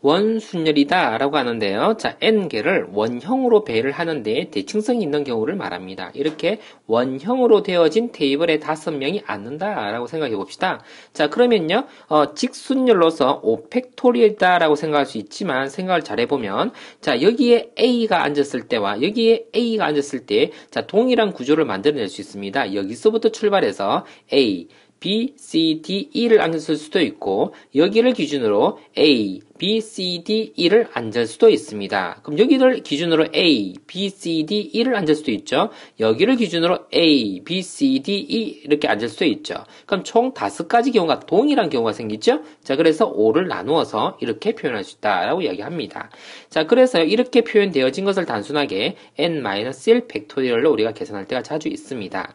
원순열이다 라고 하는데요. 자, n개를 원형으로 배를 하는데 대칭성이 있는 경우를 말합니다. 이렇게 원형으로 되어진 테이블에 5명이 앉는다 라고 생각해 봅시다. 자, 그러면요, 직순열로서 5팩토리얼이다 라고 생각할 수 있지만 생각을 잘 해보면, 자, 여기에 A가 앉았을 때와 여기에 A가 앉았을 때, 자, 동일한 구조를 만들어낼 수 있습니다. 여기서부터 출발해서 A, B, C, D, E를 앉을 수도 있고 여기를 기준으로 A, B, C, D, E를 앉을 수도 있습니다. 그럼 여기를 기준으로 A, B, C, D, E를 앉을 수도 있죠. 여기를 기준으로 A, B, C, D, E 이렇게 앉을 수도 있죠. 그럼 총 5가지 경우가 동일한 경우가 생기죠. 자, 그래서 5를 나누어서 이렇게 표현할 수 있다라고 이야기합니다. 자, 그래서 이렇게 표현되어진 것을 단순하게 n-1 팩토리얼로 우리가 계산할 때가 자주 있습니다.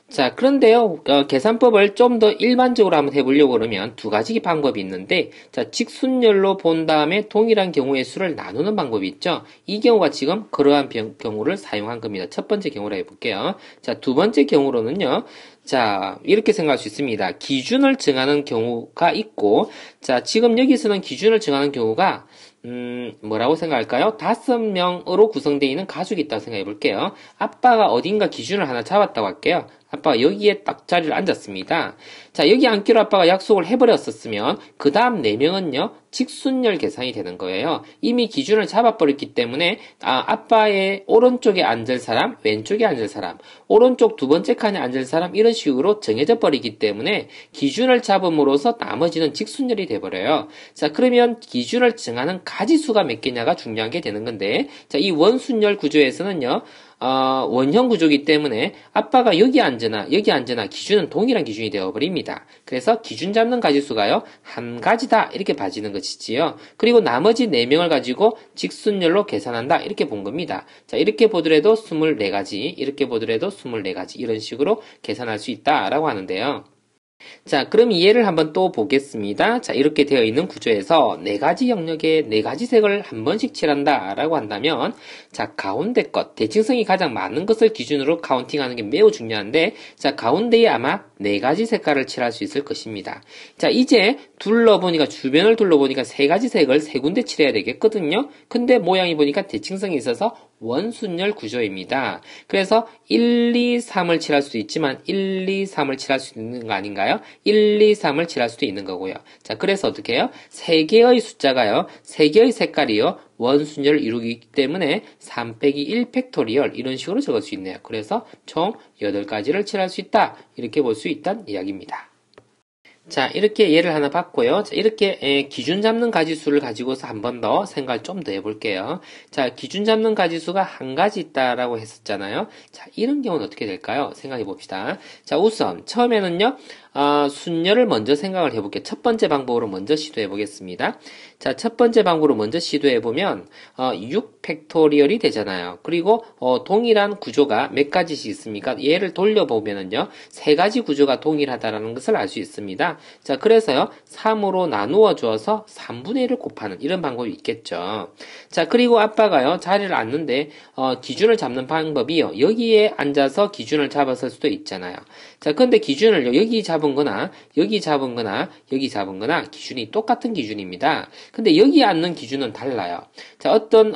자, 그런데요, 계산법을 좀 더 일반적으로 한번 해보려고 그러면 2가지 방법이 있는데, 자, 직순열로 본 다음에 동일한 경우의 수를 나누는 방법이 있죠. 이 경우가 지금 그러한 경우를 사용한 겁니다. 첫 번째 경우로 해볼게요. 자, 두 번째 경우로는요, 자, 이렇게 생각할 수 있습니다. 기준을 정하는 경우가 있고, 자, 지금 여기서는 기준을 정하는 경우가 뭐라고 생각할까요? 5명으로 구성되어 있는 가족이 있다고 생각해 볼게요. 아빠가 어딘가 기준을 하나 잡았다고 할게요. 아빠가 여기에 딱 자리를 앉았습니다. 자, 여기 앉기로 아빠가 약속을 해버렸었으면 그 다음 4명은요 직순열 계산이 되는 거예요. 이미 기준을 잡아버렸기 때문에 아빠의 오른쪽에 앉을 사람, 왼쪽에 앉을 사람, 오른쪽 두 번째 칸에 앉을 사람 이런 식으로 정해져 버리기 때문에 기준을 잡음으로써 나머지는 직순열이 돼버려요. 자, 그러면 기준을 정하는 가지수가 몇 개냐가 중요한 게 되는 건데, 자, 이 원순열 구조에서는요 원형 구조이기 때문에 아빠가 여기 앉으나 여기 앉으나 기준은 동일한 기준이 되어버립니다. 그래서 기준 잡는 가지수가요 한 가지다 이렇게 봐지는 것이지요. 그리고 나머지 4명을 가지고 직순열로 계산한다 이렇게 본 겁니다. 자, 이렇게 보더라도 24가지, 이렇게 보더라도 24가지 이런 식으로 계산할 수 있다라고 하는데요. 자, 그럼 이 예를 한번 또 보겠습니다. 자, 이렇게 되어 있는 구조에서 4가지 영역에 4가지 색을 한 번씩 칠한다 라고 한다면, 자, 가운데 것, 대칭성이 가장 많은 것을 기준으로 카운팅하는 게 매우 중요한데, 자, 가운데에 아마 4가지 색깔을 칠할 수 있을 것입니다. 자, 이제 주변을 둘러보니까 3가지 색을 3군데 칠해야 되겠거든요. 근데 모양이 보니까 대칭성이 있어서 원순열 구조입니다. 그래서 1, 2, 3을 칠할 수도 있지만 1, 2, 3을 칠할 수 있는 거 아닌가요? 1, 2, 3을 칠할 수도 있는 거고요. 자, 그래서 어떻게 해요? 3개의 숫자가요. 3개의 색깔이요. 원순열을 이루기 때문에 3 빼기 1 팩토리얼 이런 식으로 적을 수 있네요. 그래서 총 8가지를 칠할 수 있다. 이렇게 볼 수 있다는 이야기입니다. 자, 이렇게 예를 하나 봤고요. 자, 이렇게 기준 잡는 가지수를 가지고서 한 번 더 생각을 좀 더 해볼게요. 자, 기준 잡는 가지수가 한 가지 있다라고 했었잖아요. 자, 이런 경우는 어떻게 될까요? 생각해 봅시다. 자, 우선 처음에는요. 순열을 먼저 생각을 해볼게요. 첫 번째 방법으로 먼저 시도해 보겠습니다. 자, 첫 번째 방법으로 먼저 시도해 보면 6 팩토리얼이 되잖아요. 그리고 동일한 구조가 몇 가지씩 있습니까? 얘를 돌려보면은요 3가지 구조가 동일하다라는 것을 알 수 있습니다. 자, 그래서요 3으로 나누어 주어서 3분의 1을 곱하는 이런 방법이 있겠죠. 자, 그리고 아빠가요 자리를 앉는데 기준을 잡는 방법이요 여기에 앉아서 기준을 잡았을 수도 있잖아요. 자, 근데 기준을 여기 잡은 거나 여기 잡은 거나 여기 잡은 거나 기준이 똑같은 기준입니다. 근데 여기 앉는 기준은 달라요. 자, 어떤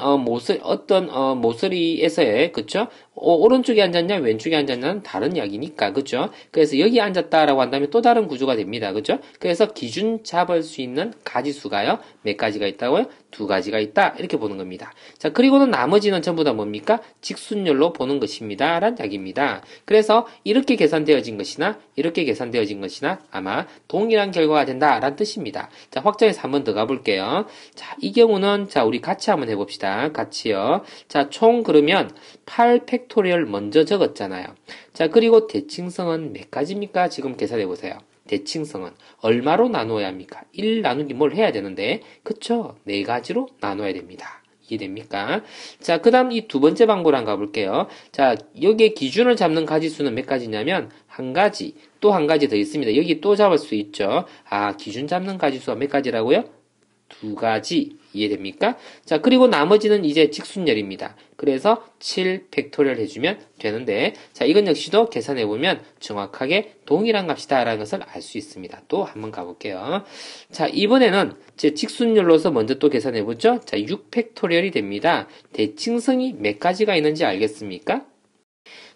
모서리에서의 그쵸? 오른쪽에 앉았냐 왼쪽에 앉았냐는 다른 이야기니까 그죠? 그래서 여기 앉았다라고 한다면 또 다른 구조가 됩니다. 그죠? 그래서 기준 잡을 수 있는 가지수가요 몇 가지가 있다고요? 2가지가 있다 이렇게 보는 겁니다. 자, 그리고는 나머지는 전부 다 뭡니까? 직순열로 보는 것입니다 라는 이야기입니다. 그래서 이렇게 계산되어진 것이나 이렇게 계산되어진 것이나 아마 동일한 결과가 된다라는 뜻입니다. 자, 확장해서 한번 더 가볼게요. 자, 이 경우는 자 우리 같이 한번 해봅시다. 같이요. 자, 총 그러면 8 팩토리얼 먼저 적었잖아요. 자, 그리고 대칭성은 몇 가지입니까? 지금 계산해 보세요. 대칭성은 얼마로 나누어야 합니까? 1 나누기 뭘 해야 되는데 그쵸? 4가지로 나눠야 됩니다. 이해됩니까? 자, 그 다음 이 두 번째 방법으로 한번 가볼게요. 자, 여기에 기준을 잡는 가지수는 몇 가지냐면 한 가지, 또 한 가지 더 있습니다. 여기 또 잡을 수 있죠. 기준 잡는 가지수가 몇 가지라고요? 두 가지 이해됩니까? 자, 그리고 나머지는 이제 직순열입니다. 그래서 7 팩토리얼 해주면 되는데, 자, 이건 역시도 계산해보면 정확하게 동일한 값이다라는 것을 알 수 있습니다. 또 한번 가볼게요. 자, 이번에는 제 직순열로서 먼저 또 계산해보죠. 자, 6 팩토리얼이 됩니다. 대칭성이 몇 가지가 있는지 알겠습니까?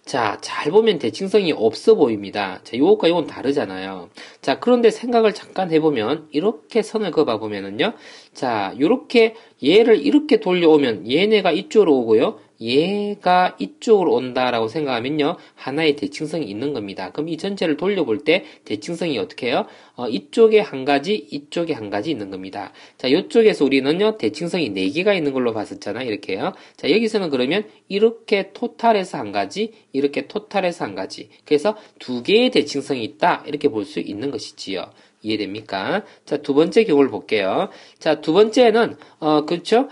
자, 잘 보면 대칭성이 없어 보입니다. 자, 요것과 요건 다르잖아요. 자, 그런데 생각을 잠깐 해보면, 이렇게 선을 그어봐 보면은요. 자, 요렇게, 얘를 이렇게 돌려오면, 얘네가 이쪽으로 오고요. 얘가 이쪽으로 온다라고 생각하면요. 하나의 대칭성이 있는 겁니다. 그럼 이 전체를 돌려볼 때 대칭성이 어떻게 해요? 이쪽에 한 가지, 이쪽에 한 가지 있는 겁니다. 자, 이쪽에서 우리는요. 대칭성이 4개가 있는 걸로 봤었잖아요. 이렇게요. 자, 여기서는 그러면 이렇게 토탈해서 한 가지, 이렇게 토탈해서 한 가지. 그래서 2개의 대칭성이 있다. 이렇게 볼 수 있는 것이지요. 이해됩니까? 자, 두 번째 경우를 볼게요. 자, 두 번째는, 그렇죠?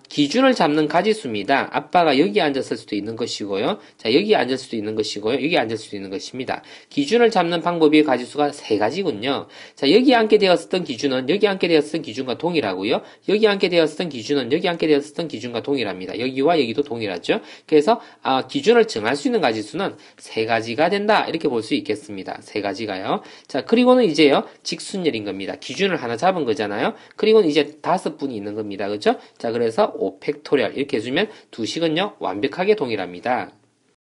기준을 잡는 가지수입니다. 아빠가 여기 앉았을 수도 있는 것이고요. 자, 여기 앉을 수도 있는 것이고요. 여기 앉을 수도 있는 것입니다. 기준을 잡는 방법의 가지수가 3가지군요. 자, 여기 앉게 되었었던 기준은 여기 앉게 되었었던 기준과 동일하고요. 여기 앉게 되었었던 기준은 여기 앉게 되었었던 기준과 동일합니다. 여기와 여기도 동일하죠. 그래서, 기준을 정할 수 있는 가지수는 3가지가 된다. 이렇게 볼 수 있겠습니다. 3가지가요. 자, 그리고는 이제요. 직순열인 겁니다. 기준을 하나 잡은 거잖아요. 그리고 이제 5분이 있는 겁니다. 그렇죠? 자, 그래서 5 팩토리얼 이렇게 해주면 두 식은요 완벽하게 동일합니다.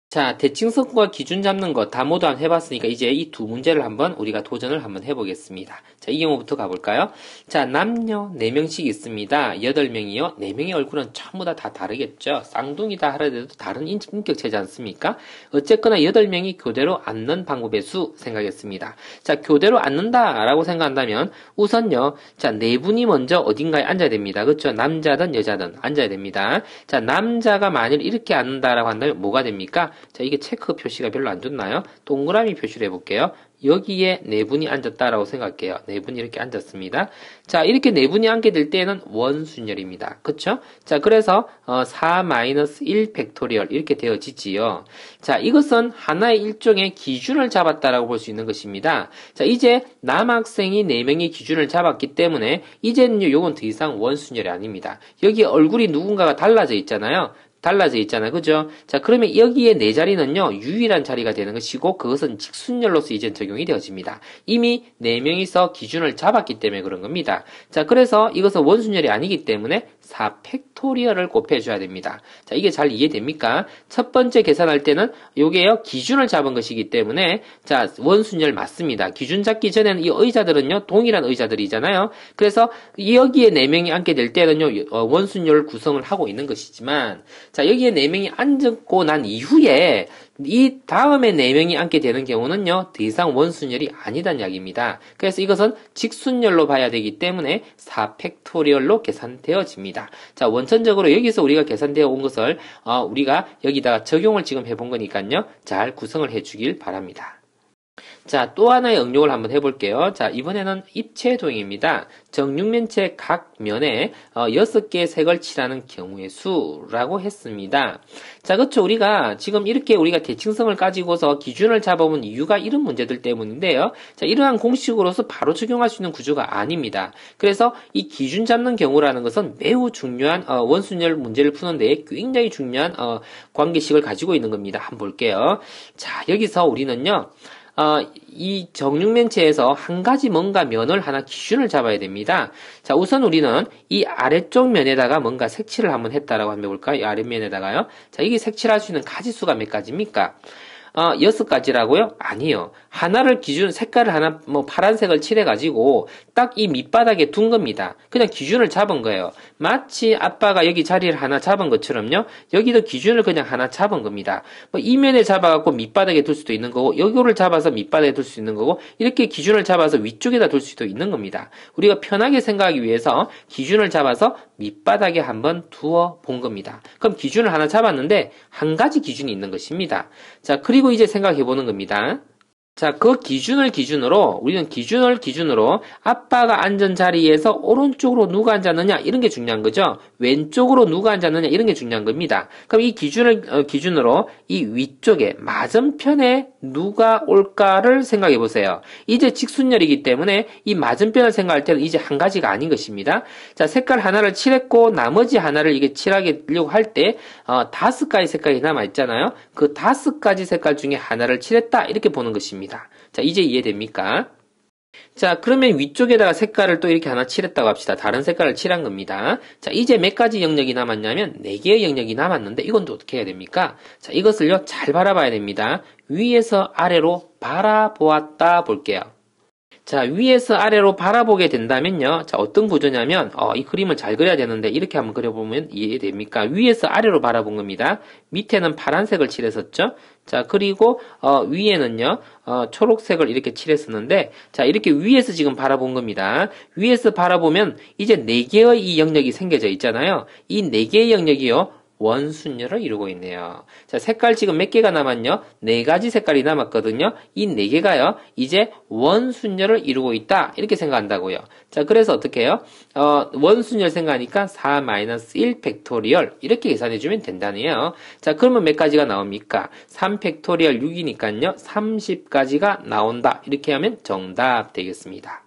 자, 대칭성과 기준 잡는 거 다 모두 한번 해봤으니까 이제 이 두 문제를 한번 우리가 도전을 한번 해보겠습니다. 자, 이 경우부터 가볼까요? 자, 남녀 4명씩 있습니다. 8명이요. 4명의 얼굴은 전부 다 다르겠죠. 쌍둥이다 하더라도 다른 인격체지 않습니까? 어쨌거나 8명이 교대로 앉는 방법의 수 생각했습니다. 자, 교대로 앉는다라고 생각한다면 우선요. 자, 4분이 먼저 어딘가에 앉아야 됩니다. 그렇죠? 남자든 여자든 앉아야 됩니다. 자, 남자가 만일 이렇게 앉는다라고 한다면 뭐가 됩니까? 자, 이게 체크 표시가 별로 안 좋나요? 동그라미 표시를 해볼게요. 여기에 4분이 앉았다라고 생각할게요. 4분이 이렇게 앉았습니다. 자, 이렇게 4분이 앉게 될 때는 원순열입니다. 그쵸? 자, 그래서 4-1 팩토리얼 이렇게 되어지지요. 자, 이것은 하나의 일종의 기준을 잡았다라고 볼 수 있는 것입니다. 자, 이제 남학생이 4명의 기준을 잡았기 때문에 이제는요, 요건 더 이상 원순열이 아닙니다. 여기 얼굴이 누군가가 달라져 있잖아요. 그죠? 자, 그러면 여기에 4자리는요, 유일한 자리가 되는 것이고, 그것은 직순열로서 이제 적용이 되어집니다. 이미 4명이서 기준을 잡았기 때문에 그런 겁니다. 자, 그래서 이것은 원순열이 아니기 때문에 4 팩토리얼을 곱해줘야 됩니다. 자, 이게 잘 이해됩니까? 첫 번째 계산할 때는 요게요, 기준을 잡은 것이기 때문에, 자, 원순열 맞습니다. 기준 잡기 전에는 이 의자들은요, 동일한 의자들이잖아요. 그래서 여기에 4명이 앉게 될 때는요, 원순열 구성을 하고 있는 것이지만, 자, 여기에 4명이 앉고 난 이후에 이 다음에 4명이 앉게 되는 경우는요, 더 이상 원순열이 아니란 이야기입니다. 그래서 이것은 직순열로 봐야 되기 때문에 4 팩토리얼로 계산되어집니다. 자, 원천적으로 여기서 우리가 계산되어 온 것을 우리가 여기다가 적용을 지금 해본 거니까요, 잘 구성을 해주길 바랍니다. 자, 또 하나의 응용을 한번 해볼게요. 자, 이번에는 입체도형입니다. 정육면체 각 면에 6개의 색을 칠하는 경우의 수라고 했습니다. 자, 그렇죠. 우리가 지금 이렇게 우리가 대칭성을 가지고서 기준을 잡아본 이유가 이런 문제들 때문인데요. 자, 이러한 공식으로서 바로 적용할 수 있는 구조가 아닙니다. 그래서 이 기준 잡는 경우라는 것은 매우 중요한 원순열 문제를 푸는 데 굉장히 중요한 관계식을 가지고 있는 겁니다. 한번 볼게요. 자, 여기서 우리는요. 이 정육면체에서 한 가지 뭔가 면을 하나 기준을 잡아야 됩니다. 자, 우선 우리는 이 아래쪽 면에다가 뭔가 색칠을 한번 했다라고 한번 해볼까요? 이 아랫면에다가요. 자, 이게 색칠할 수 있는 가지수가 몇 가지입니까? 6가지라고요? 아니요. 하나를 색깔을 하나, 파란색을 칠해가지고, 딱 이 밑바닥에 둔 겁니다. 그냥 기준을 잡은 거예요. 마치 아빠가 여기 자리를 하나 잡은 것처럼요, 여기도 기준을 그냥 하나 잡은 겁니다. 이 면에 잡아갖고 밑바닥에 둘 수도 있는 거고, 여기를 잡아서 밑바닥에 둘 수 있는 거고, 이렇게 기준을 잡아서 위쪽에다 둘 수도 있는 겁니다. 우리가 편하게 생각하기 위해서 기준을 잡아서 밑바닥에 한번 두어 본 겁니다. 그럼 기준을 하나 잡았는데, 한 가지 기준이 있는 것입니다. 자, 그리고 이제 생각해 보는 겁니다. 자, 그 기준을 기준으로, 우리는 기준을 기준으로 아빠가 앉은 자리에서 오른쪽으로 누가 앉았느냐, 이런 게 중요한 거죠. 왼쪽으로 누가 앉았느냐, 이런 게 중요한 겁니다. 그럼 이 기준을, 기준으로 이 위쪽에 맞은편에 누가 올까를 생각해 보세요. 이제 직순열이기 때문에 이 맞은편을 생각할 때는 이제 한 가지가 아닌 것입니다. 자, 색깔 하나를 칠했고, 나머지 하나를 이게 칠하려고 할 때, 5가지 색깔이 남아있잖아요. 그 5가지 색깔 중에 하나를 칠했다, 이렇게 보는 것입니다. 자, 이제 이해됩니까? 자, 그러면 위쪽에다가 색깔을 또 이렇게 하나 칠했다고 합시다. 다른 색깔을 칠한 겁니다. 자, 이제 몇 가지 영역이 남았냐면 4개의 영역이 남았는데 이건 또 어떻게 해야 됩니까? 자, 이것을요, 잘 바라봐야 됩니다. 위에서 아래로 바라보았다 볼게요. 자, 위에서 아래로 바라보게 된다면요. 자, 어떤 구조냐면, 이 그림을 잘 그려야 되는데, 이렇게 한번 그려보면 이해됩니까? 위에서 아래로 바라본 겁니다. 밑에는 파란색을 칠했었죠? 자, 그리고, 위에는요, 초록색을 이렇게 칠했었는데, 자, 이렇게 위에서 지금 바라본 겁니다. 위에서 바라보면, 이제 4개의 이 영역이 생겨져 있잖아요. 이 4개의 영역이요, 원순열을 이루고 있네요. 자, 색깔 지금 몇 개가 남았냐? 4가지 색깔이 남았거든요. 이 4개가요, 이제 원순열을 이루고 있다. 이렇게 생각한다고요. 자, 그래서 어떻게 해요? 원순열 생각하니까 4-1 팩토리얼. 이렇게 계산해주면 된다네요. 자, 그러면 몇 가지가 나옵니까? 3 팩토리얼 6이니까요, 30가지가 나온다. 이렇게 하면 정답 되겠습니다.